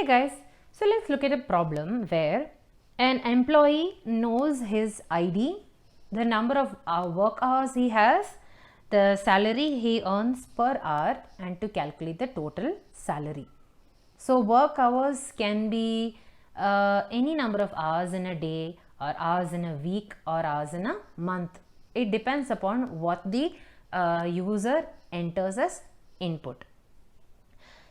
guys, so let's look at a problem where an employee knows his ID, the number of work hours he has, the salary he earns per hour, and to calculate the total salary. So work hours can be any number of hours in a day, or hours in a week, or hours in a month. It depends upon what the user enters as input.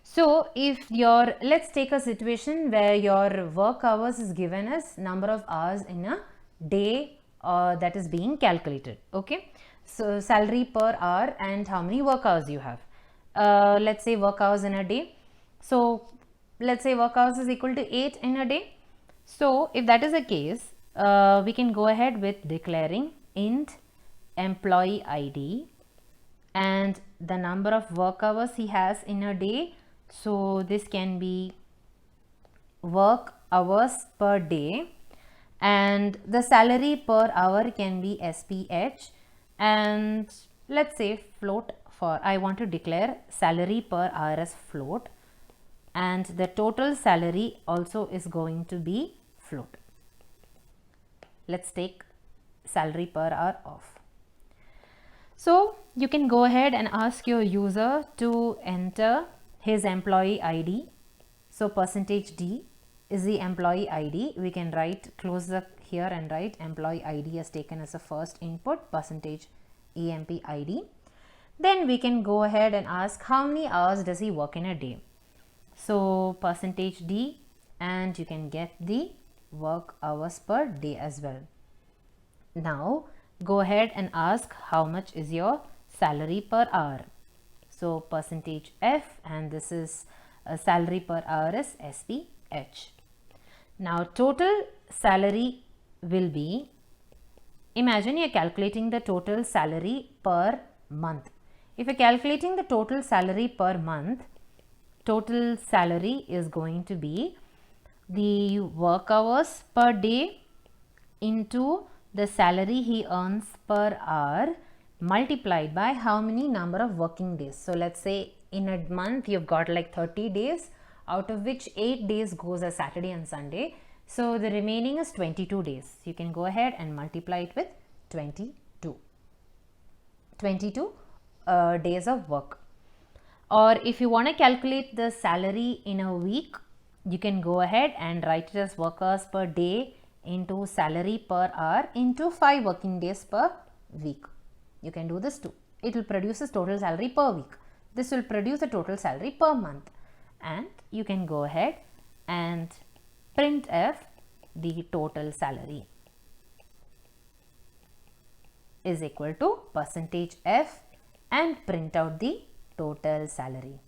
So if let's take a situation where your work hours is given as number of hours in a day that is being calculated. Okay, so salary per hour and how many work hours you have. Let's say work hours in a day. So let's say work hours is equal to 8 in a day. So if that is the case, we can go ahead with declaring int employee ID and the number of work hours he has in a day. So this can be work hours per day, and the salary per hour can be SPH, and let's say float. For I want to declare salary per hour as float, and the total salary also is going to be float. Let's take salary per hour off. So you can go ahead and ask your user to enter his employee ID. So %D is the employee ID. We can close here and write employee ID as taken as a first input, %EMP ID. Then we can go ahead and ask how many hours does he work in a day. So %D, and you can get the work hours per day as well. Now go ahead and ask how much is your salary per hour. So %F, and this is salary per hour is SPH. Now total salary will be, imagine you're calculating the total salary per month. If you're calculating the total salary per month, total salary is going to be the work hours per day into the salary he earns per hour multiplied by how many number of working days. So let's say in a month you've got like 30 days, out of which 8 days goes as Saturday and Sunday. So the remaining is 22 days. You can go ahead and multiply it with 22 days of work. Or if you want to calculate the salary in a week, you can go ahead and write it as work hours per day into salary per hour into 5 working days per week. You can do this too. It will produce the total salary per week. This will produce the total salary per month. And you can go ahead and printf the total salary is equal to %F and print out the total salary.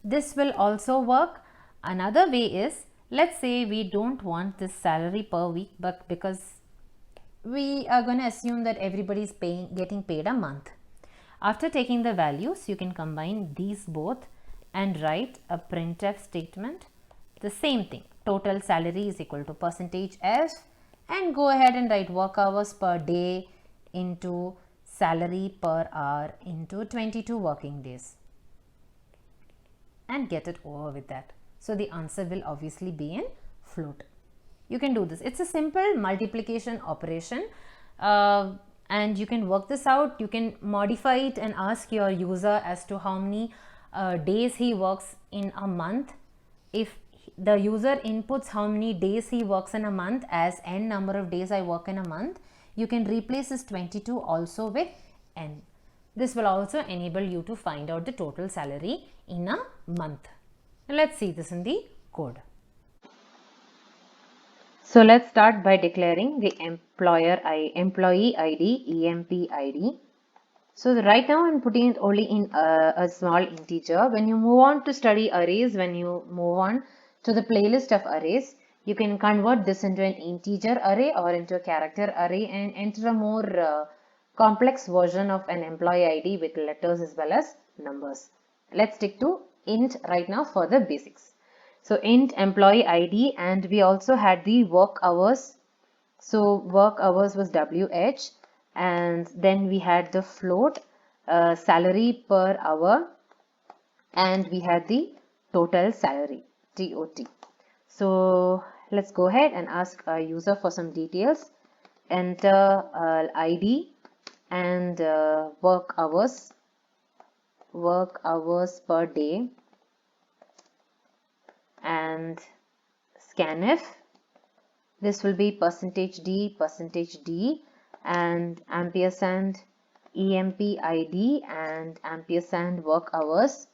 This will also work. Another way is, let's say we don't want this salary per week, but because we are going to assume that everybody is getting paid a month. After taking the values, you can combine these both and write a printf statement. The same thing, total salary is equal to %F, and go ahead and write work hours per day into salary per hour into 22 working days and get it over with that. So the answer will obviously be in float. You can do this. It's a simple multiplication operation, and you can work this out. You can modify it and ask your user as to how many days he works in a month. If the user inputs how many days he works in a month as n number of days I work in a month, you can replace this 22 also with n. This will also enable you to find out the total salary in a month. Let's see this in the code. So let's start by declaring the employee ID, EMP ID. So right now I'm putting it only in a small integer. When you move on to study arrays, when you move on to the playlist of arrays, you can convert this into an integer array or into a character array and enter a more complex version of an employee ID with letters as well as numbers. Let's stick to int right now for the basics. So int employee ID, and we also had the work hours. So work hours was WH, and then we had the float salary per hour, and we had the total salary TOT. So let's go ahead and ask our user for some details. Enter ID and work hours per day, and scanf. This will be %d, and ampersand emp id and ampersand work hours.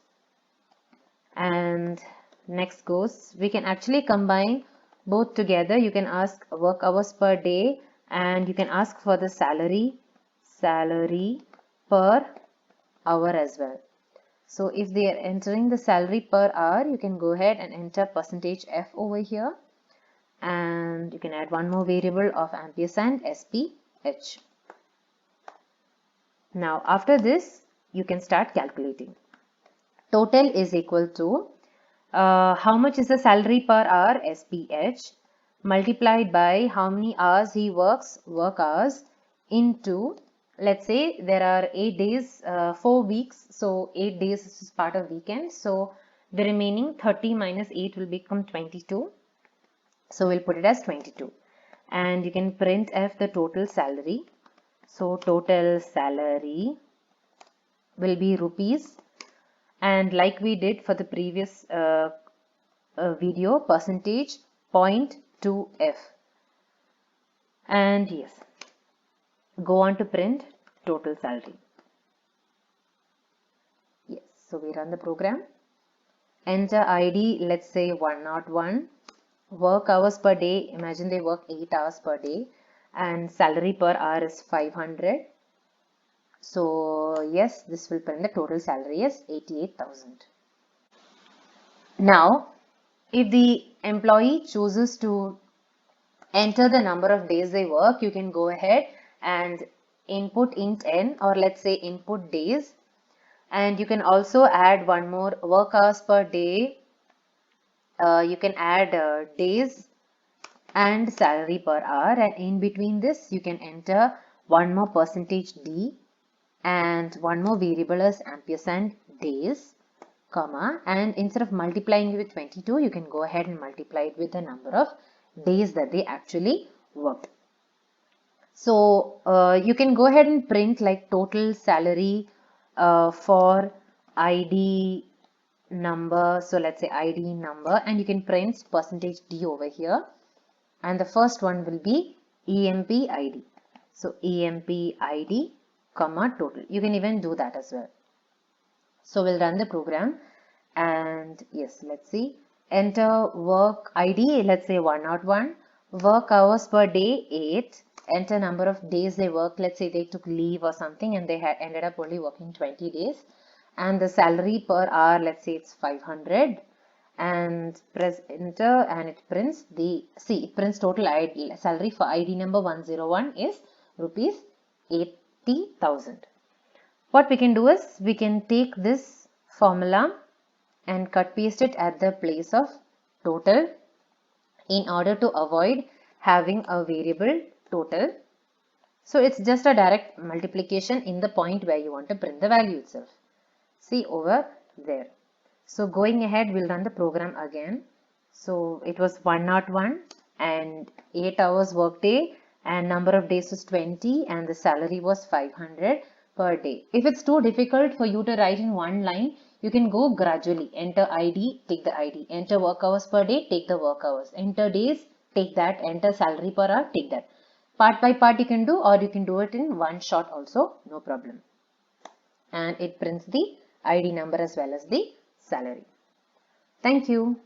And next goes, we can actually combine both together. You can ask work hours per day, and you can ask for the salary per hour as well. So if they are entering the salary per hour, you can go ahead and enter %f over here, and you can add one more variable of ampersand sph. Now after this, you can start calculating. Total is equal to how much is the salary per hour, sph, multiplied by how many hours he works, work hours, into, let's say there are 8 days, 4 weeks, so 8 days is part of weekend, so the remaining 30 minus 8 will become 22, so we'll put it as 22, and you can print f the total salary. So total salary will be rupees, and like we did for the previous video, %.2f, and yes, go on to print total salary. Yes, so we run the program, enter ID, let's say 101, work hours per day, imagine they work 8 hours per day, and salary per hour is 500. So yes, this will print the total salary as 88,000. Now if the employee chooses to enter the number of days they work, you can go ahead and input int n, or let's say input days, and you can also add one more work hours per day. You can add days and salary per hour, and in between this you can enter one more %d and one more variable as ampersand days, comma, and instead of multiplying it with 22, you can go ahead and multiply it with the number of days that they actually worked. So you can go ahead and print like total salary for ID number. So let's say ID number, and you can print %d over here, and the first one will be emp ID. So emp ID comma total. You can even do that as well. So we'll run the program, and yes, let's see, enter work ID, let's say 101, work hours per day 8, enter number of days they work, let's say they took leave or something and they had ended up only working 20 days, and the salary per hour, let's say it's 500, and press enter, and it prints the, see, it prints total ID, salary for ID number 101 is rupees 80,000. What we can do is, we can take this formula and cut paste it at the place of total in order to avoid having a variable total. So it's just a direct multiplication in the point where you want to print the value itself. See over there. So going ahead, we'll run the program again. So it was 101 and 8 hours work day, and number of days was 20, and the salary was 500 per day. If it's too difficult for you to write in one line, you can go gradually. Enter ID, take the ID. Enter work hours per day, take the work hours. Enter days, take that. Enter salary per hour, take that. Part by part you can do, or you can do it in one shot also, no problem. And it prints the ID number as well as the salary. Thank you.